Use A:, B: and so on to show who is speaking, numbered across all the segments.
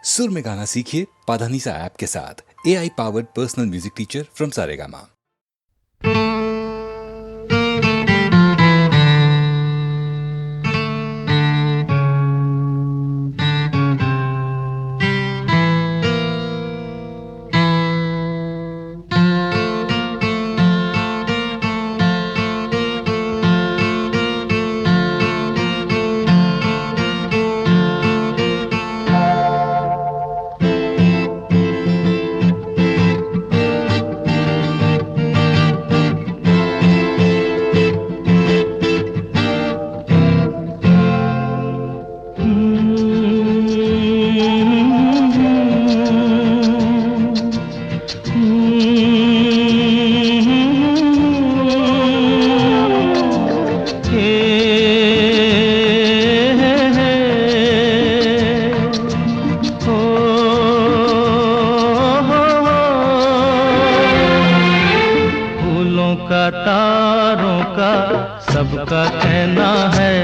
A: सुर में गाना सीखिए पाधानीसा ऐप के साथ। AI powered personal music teacher from Saregama.
B: तारों का सबका कहना है,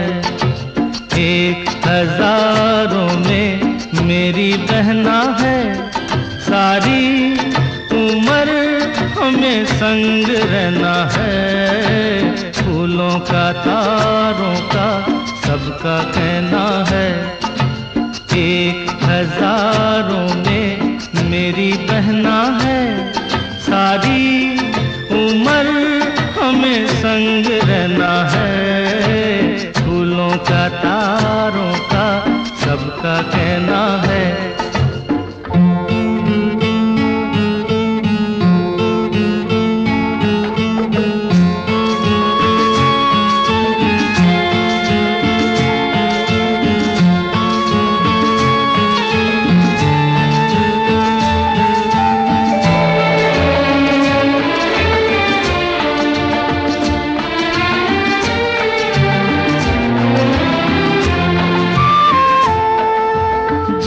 B: एक हजारों में मेरी बहना है। सारी उम्र हमें संग रहना है। फूलों का तारों का सबका कहना है, एक हजारों में मेरी बहना है। सारी उम्र हमें संग रहना है। फूलों का तारों का सबका कहना है।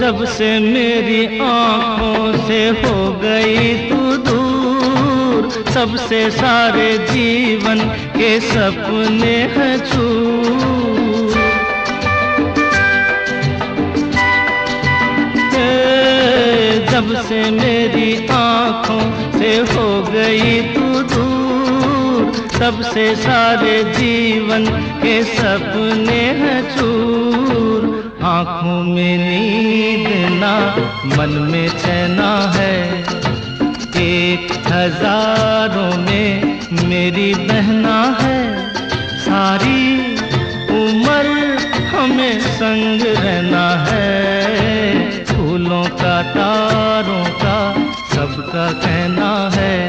B: जब से मेरी आँखों से हो गई तू दूर, सबसे सारे जीवन के सपने हैं चूर। जब से मेरी आँखों से हो गई तू दूर, सबसे सारे जीवन के सपने हैं चूर। आँखों में नींद ना, मन में चैना है। एक हजारों में मेरी बहना है। सारी उम्र हमें संग रहना है। फूलों का तारों का सबका कहना है।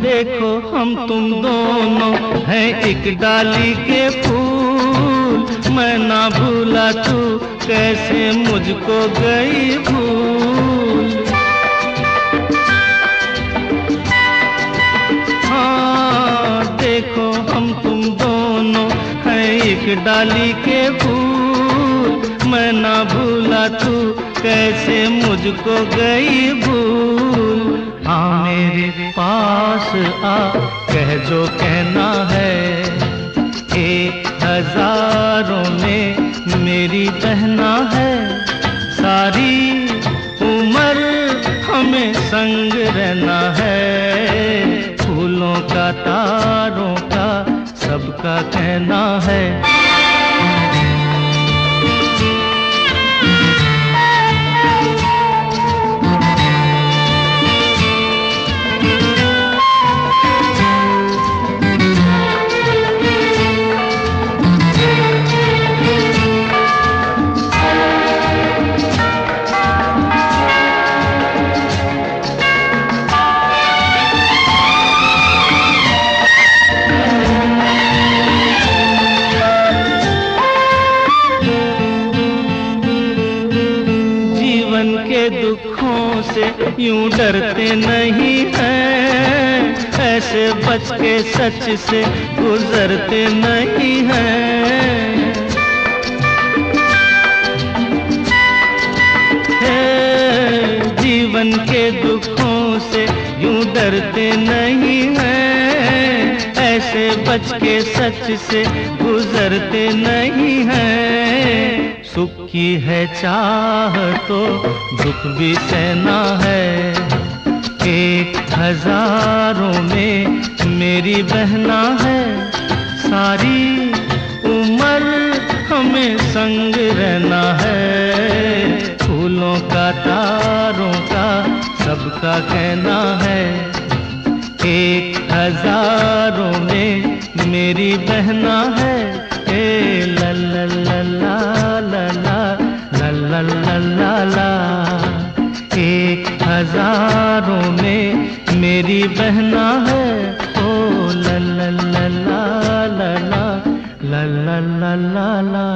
B: देखो हम तुम दोनों हैं एक डाली के फूल, मैं ना भूला तू कैसे मुझको गई भूल। हाँ देखो हम तुम दोनों हैं एक डाली के फूल, मैं ना भूला तू कैसे मुझको गई भूल। हाँ मेरे पास आ, कह जो कहना है। एक हजारों में मेरी बहना है। सारी उम्र हमें संग रहना है। फूलों का तारों का सबका कहना है। दुखों से यूं डरते नहीं हैं, ऐसे बच के सच से गुजरते नहीं हैं। जीवन के दुखों से यूं डरते नहीं हैं, ऐसे बच के सच से गुजरते नहीं हैं। सुख की है चाह तो दुख भी सहना है, 1000 में मेरी बहना है। सारी उम्र हमें संग रहना है, फूलों का तारों का सबका कहना है। 1000 में मेरी बहना है। ए ला ला ला ला ला ला ला ला ला ला। 1000 में मेरी बहना है। ओ ला ला ला ला ला ला ला ला ला ला।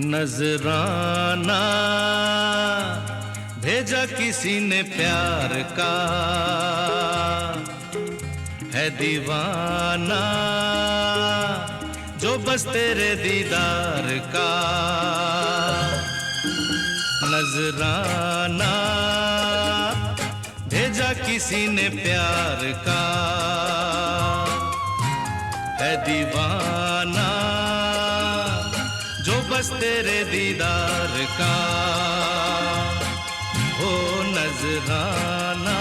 B: नजराना भेजा किसी ने प्यार का, है दीवाना जो बस तेरे दीदार का। नजराना भेजा किसी ने प्यार का, है दीवाना जो बस तेरे दीदार का। हो नजराना।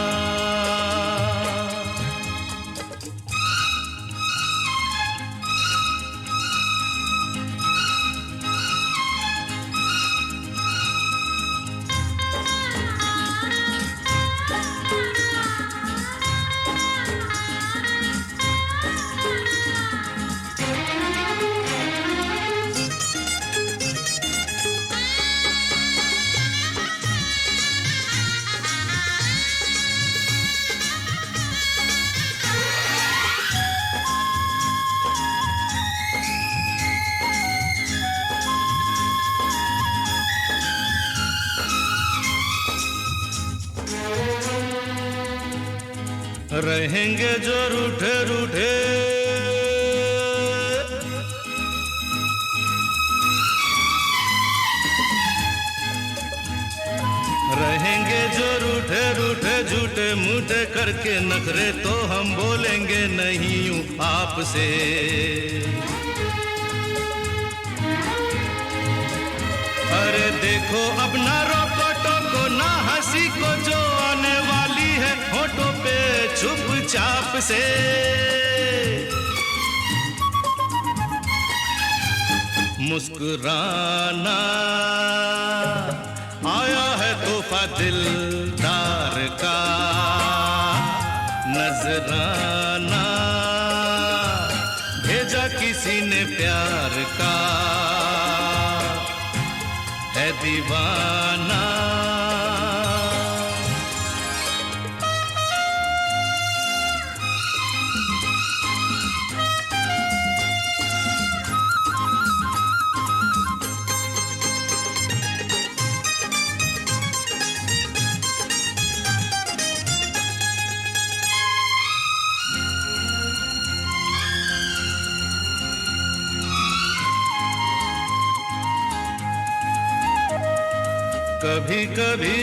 B: रहेंगे जो रूठे रूठे, रहेंगे जो रूठे रूठे झूठे मूठे करके नखरे, तो हम बोलेंगे नहीं यूं आपसे। अरे देखो अब ना रोको टोको ना हंसी को, जो आने वाली है होठों पे चुपचाप से। मुस्कुराना आया है तोहफा दिलदार का। नजराना भेजा किसी ने प्यार का, है दीवाना। कभी कभी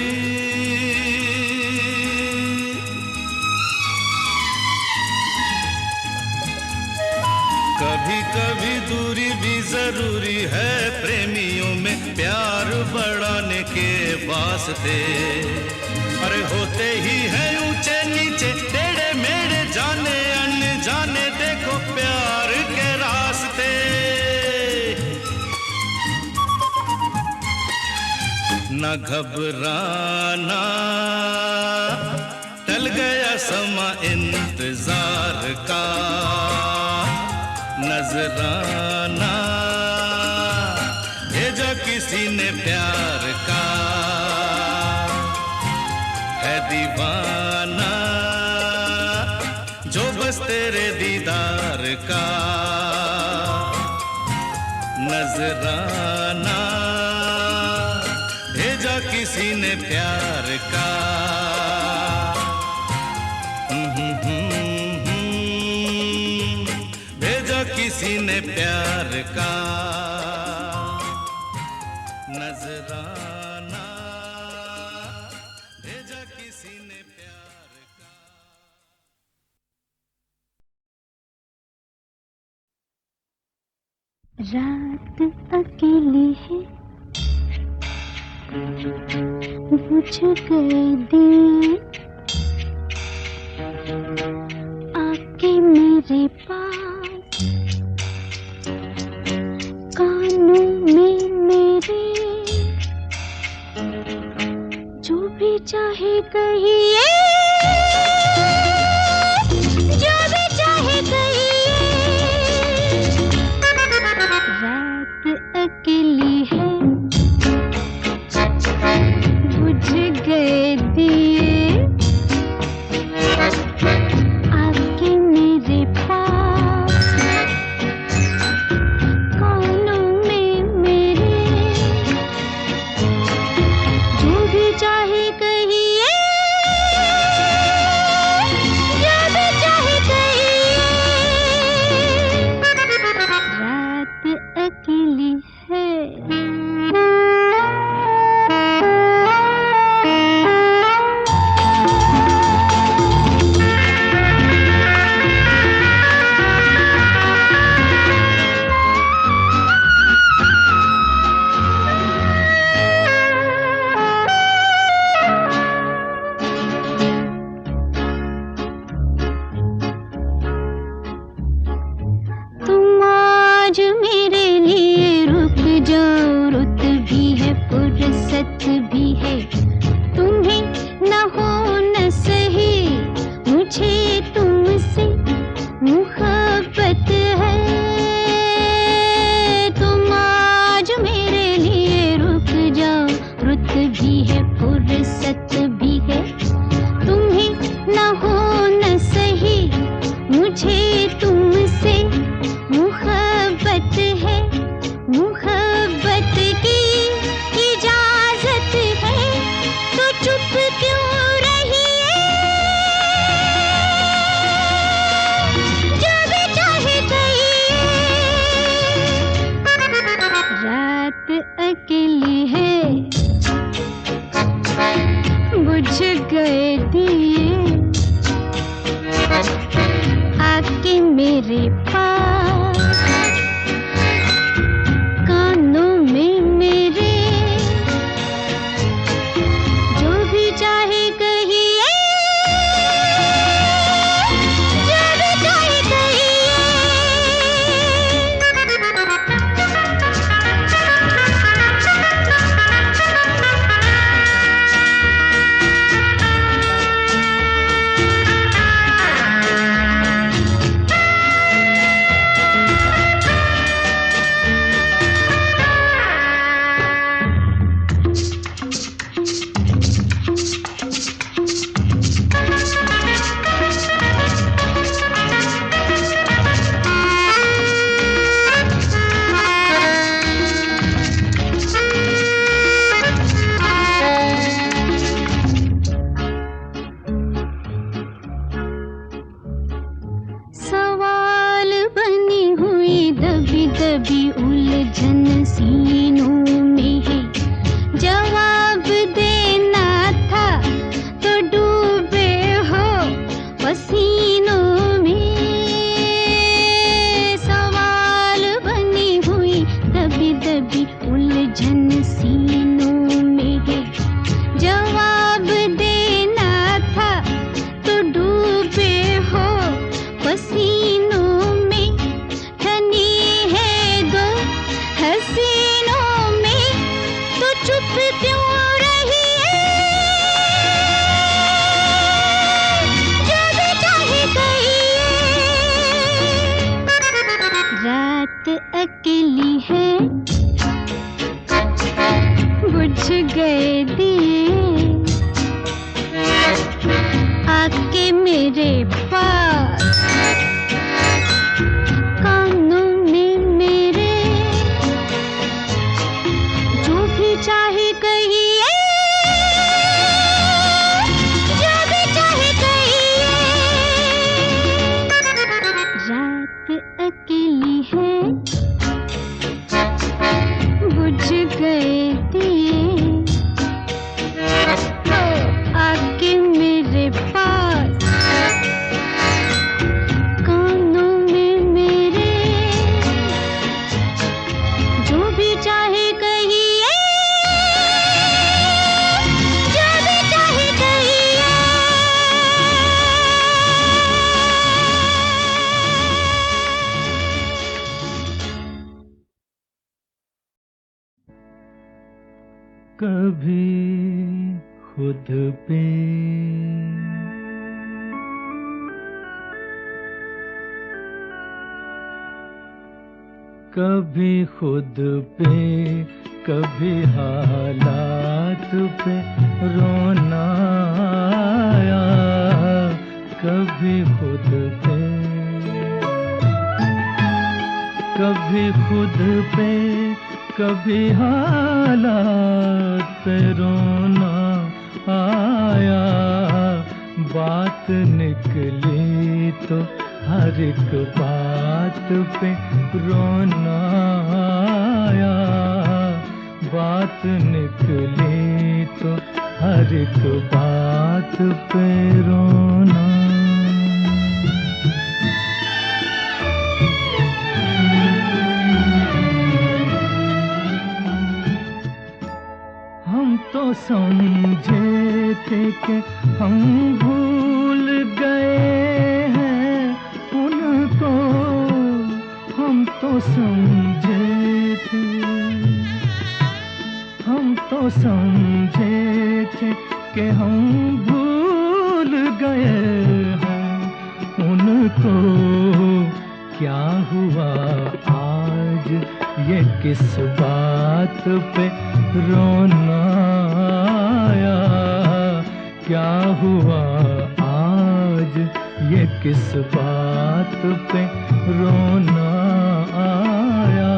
B: कभी कभी दूरी भी जरूरी है, प्रेमियों में प्यार बढ़ाने के वास्ते। अरे होते ही है ऊंचे नीचे टेढ़े मेढ़े, जाने अनजाने देखो प्यार के रास्ते। न घबराना टल गया समा इंतजार का। नजराना भेजा किसी ने प्यार का, है दीवाना जो बस तेरे दीदार का नजराना भेजा किसी ने प्यार का। भेजा किसी ने प्यार का नजराना भेजा किसी ने प्यार का।
C: रात अकेली है बुझ गए दिए आके मेरे पास कानों में मेरे जो भी चाहे कहिए जो भी चाहे कहिए। रात अकेली है बुझ गए दिए आके मेरे पास कानों में मेरे जो भी चाहे कहिए जो भी चाहे कहिए। रात अकेली है। तुम आज मेरे लिए रुक जाओ, रुत भी है फुर्सत भी है। तुम्हें न हो न सही मुझे तुमसे मुहब्बत है। तुम आज मेरे लिए रुक जाओ, रुत भी है फुर्सत भी है। तुम्हें न हो न सही मुझे तुमसे मुहब्बत है। मुहब्बत की इजाजत है तो चुप क्यों रहिए। जो भी चाहे कहिए। रात अकेली है बुझ गए दिए आके मेरे पास कानों में मेरे जो भी चाहे कहिए जो भी चाहे कहिए। सवाल बनी हुई दबी दबी उलझन सीनों में है। जवाब देना था तो डूबे हो पसीनों में। सवाल बनी हुई दबी दबी उलझन सीनों में है। जवाब देना था तो डूबे हो पसीनों में। ठनी है दो हसीनों में तो चुप क्यों रहिए। जो भी चाहे कहिए। रात अकेली है बुझ गए दिए आके मेरे पास
D: कभी खुद पे कभी खुद पे कभी हालात पे रोना आया, कभी खुद पे कभी खुद पे कभी हालात पे रोना आया, बात निकली तो हर एक बात पे रोना आया, बात निकली तो हर एक बात पे रोना। हम तो समझे थे कि हम भूल गए हैं उनको, हम तो समझे थे, हम तो समझे थे कि हम भूल गए हैं उनको, क्या हुआ आज ये किस बात पे रोना आया, क्या हुआ आज ये किस बात पे रोना आया,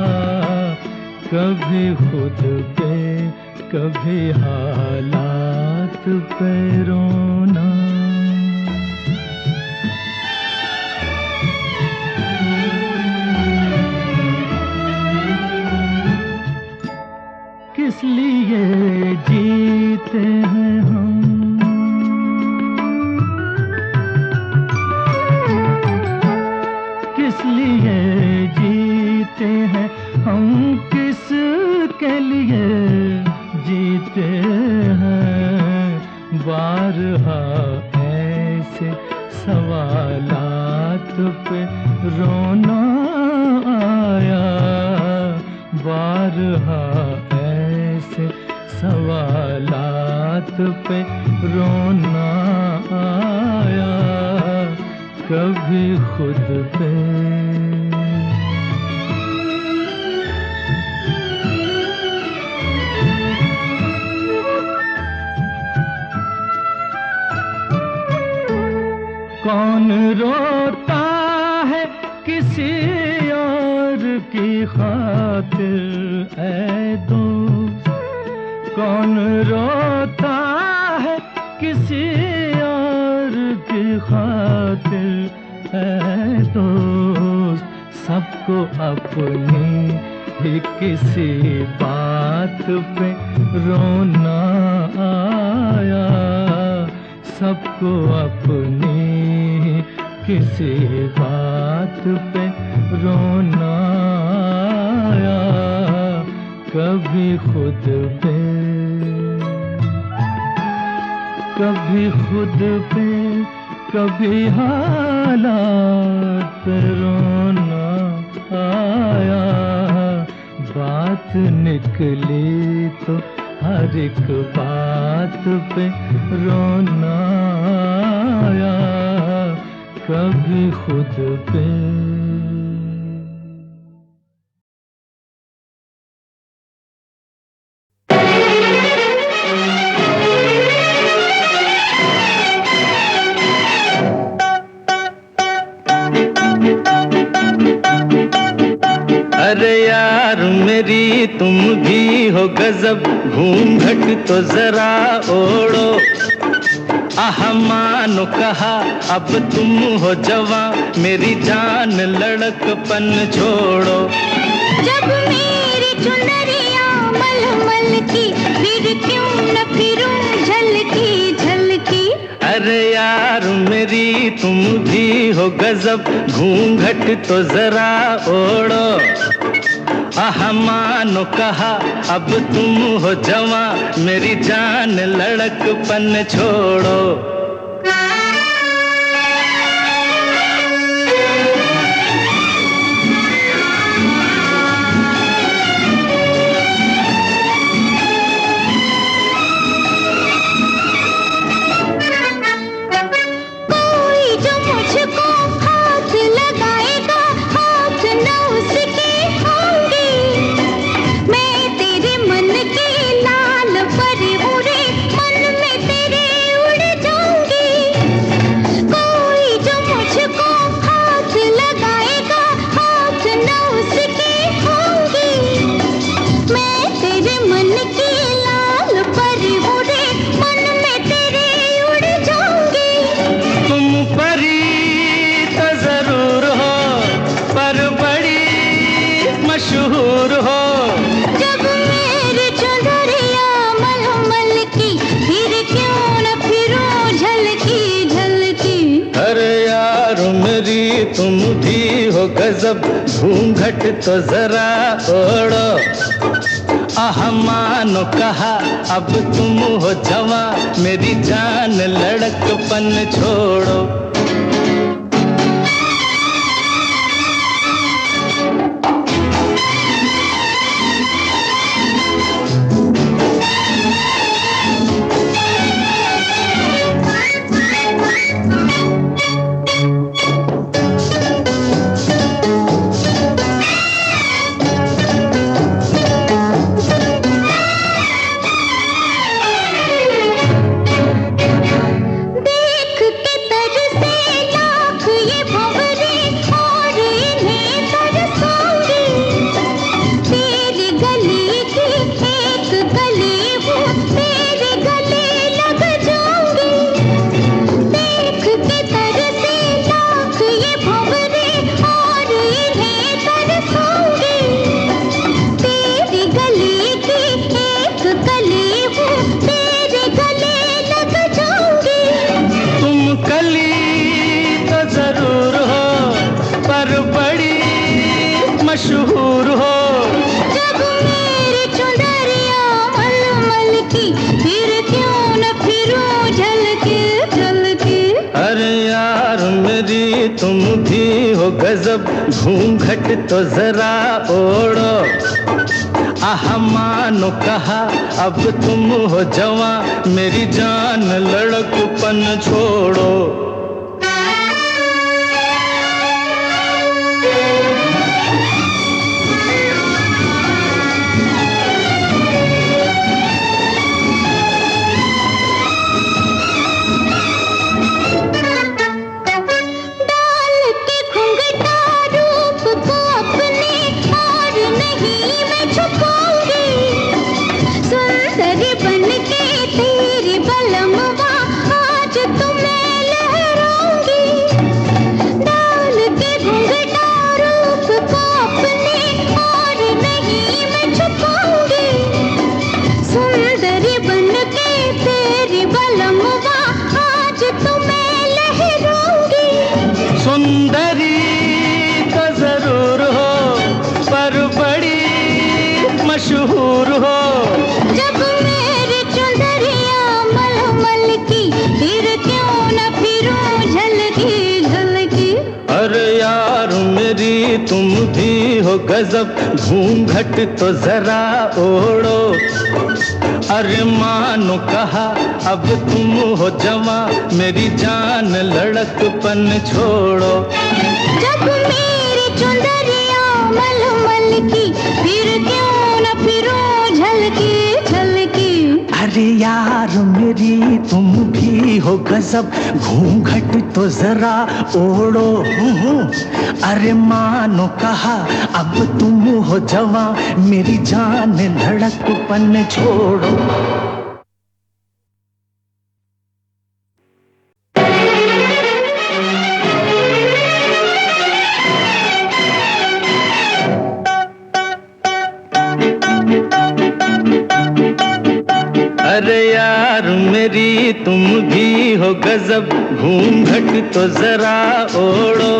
D: कभी खुद पे कभी हालात पे रोना। किस लिए जीते हैं हम, किस लिए जीते हैं हम, किस के लिए जीते हैं, बारहा ऐसे सवालात पे रोना आया, बारहा ऐसे सवालात पे रोना आया, कभी खुद पे कौन रोता है किसी और की खातिर ऐ दोस्त, कौन रोता है किसी और की खातिर ऐ दोस्त, सबको अपनी ही किसी बात पे रोना आया, सबको अपनी किसी बात पे रोना आया, कभी खुद पे कभी खुद पे कभी हालात पे रोना आया, बात निकली तो हर एक बात पे रोना आया, कभी खुद पे।
B: अरे यार मेरी तुम भी हो गजब, घूंघट तो जरा ओढ़ो, आह मानो कहा अब तुम हो जवां, मेरी जान लड़कपन छोड़ो।
C: जब मेरी चुनरिया मलमल की, फिर क्यों न फिरूं झलकी झलकी।
B: अरे यार मेरी तुम भी हो गजब, घूंघट तो जरा ओढ़ो, आह मानो कहा अब तुम हो जवां, मेरी जान लड़कपन छोड़ो।
D: मशहूर हो।
C: जब मेरी चुनरिया मलमल की, फिर क्यों न फिरूं झलकी झलकी।
D: अरे यार मेरी तुम भी हो गजब, घूंघट तो जरा ओढ़ो। आह मानो कहा अब तुम हो जवां, मेरी जान लड़कपन छोड़ो। मशहूर हो।
C: जब मेरी चुनरिया मलमल की, फिर क्यों न फिरूं झलकी झलकी।
D: अरे यार मेरी तुम भी हो गजब, घूंघट तो जरा ओढ़ो। आह मानो कहा अब तुम हो जवां, मेरी जान लड़कपन छोड़ो। सुंदरी तो जरूर हो, पर बड़ी मशहूर हो।
C: जब मेरी चुनरिया मलमल की, फिर क्यों न फिरूं झलकी झलकी।
D: अरे यार मेरी तुम भी हो गजब, घूंघट तो जरा ओढ़ो। अरे मानो कहा अब तुम हो जवां, मेरी जान लड़कपन छोड़ो।
C: जब मेरी चुनरिया मलमल की, फिर क्यों न फिरूं झलकी झलकी।
D: अरे यार मेरी तुम भी हो गजब, घूंघट तो जरा ओढ़ो। अरे मानो कहा अब तुम हो जवां, मेरी जान लड़कपन छोड़ो। अरे यार मेरी तुम भी हो गजब, घूंघट तो जरा ओढ़ो।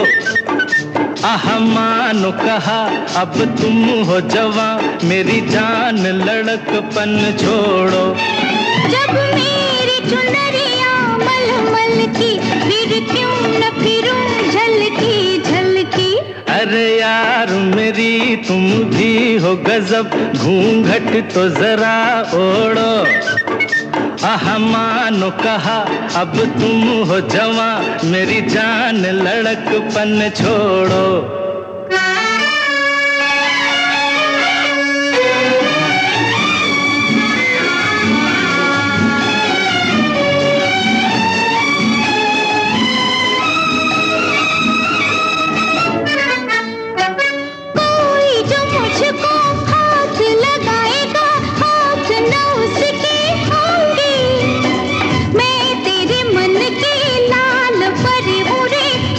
D: आह मानो कहा अब तुम हो जवां, मेरी जान लड़कपन छोड़ो।
C: जब मेरी चुनरिया मलमल की, फिर क्यों न फिरूं झलकी झलकी।
D: अरे यार मेरी तुम भी हो गजब, घूंघट तो जरा ओढ़ो। आह मानो कहा अब तुम हो जवां, मेरी जान लड़कपन छोड़ो।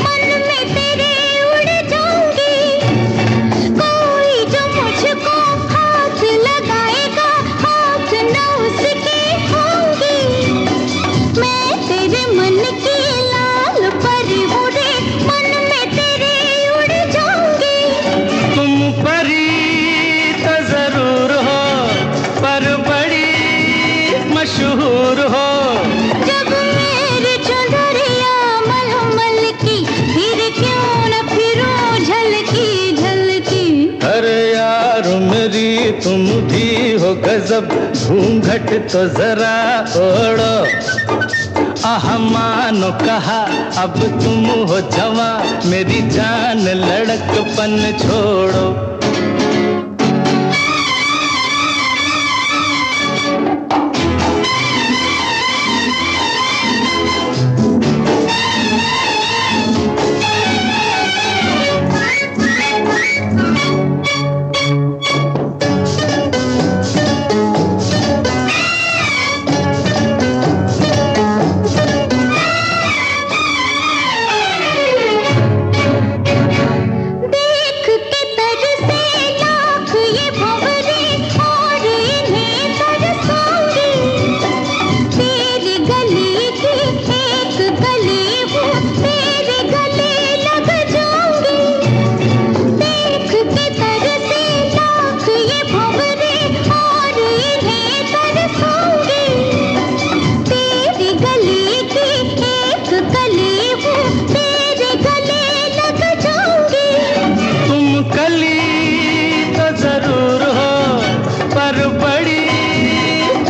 C: मन में तेरे उड़ जाऊं।
D: यार मेरी तुम भी हो गजब, घूंघट तो जरा ओढ़ो। आह मानो कहा अब तुम हो जवां, मेरी जान लड़कपन छोड़ो।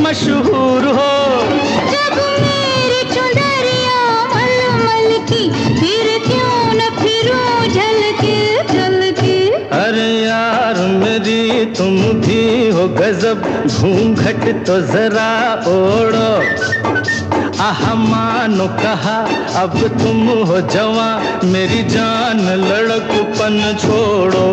D: मशहूर हो
C: जब मेरी चुनरिया मलमल की, फिर क्यों न फिरूं झलके झलके।
D: अरे यार मेरी तुम भी हो गजब, घूंघट तो जरा ओढ़ो। आह मानो कहा अब तुम हो जवां, मेरी जान लड़कपन छोड़ो।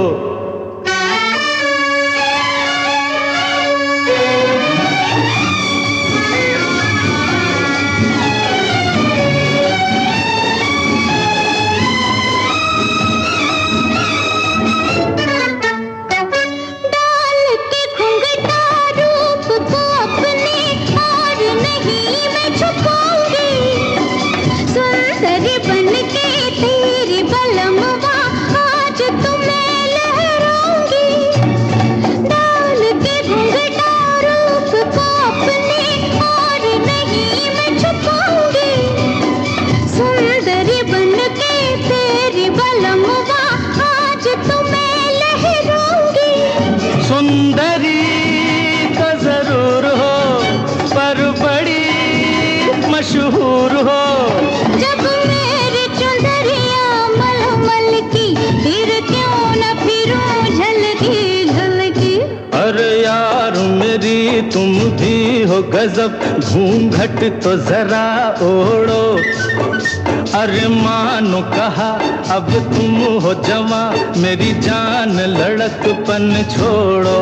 D: सुंदरी तो जरूर हो, पर बड़ी मशहूर हो।
C: जब मेरी चुनरिया मलमल की, फिर क्यों न फिरूं झलकी झलकी।
D: अरे यार मेरी तुम भी हो गजब, घूंघट तो जरा ओढ़ो। अरे मानो कहा अब तुम हो जवां, मेरी जान लड़कपन छोड़ो।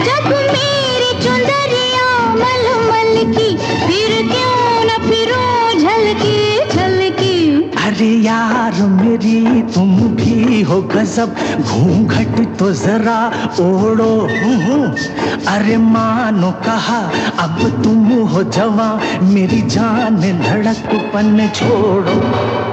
C: जब मेरी चुनरिया मलमल की, फिर क्यों न फिरूं झलकी झलकी।
D: अरे यार मेरी तुम भी हो गजब, घूंघट तो जरा ओढ़ो। अरे मानो कहा अब तुम हो जवां, मेरी जान लड़कपन छोड़ो।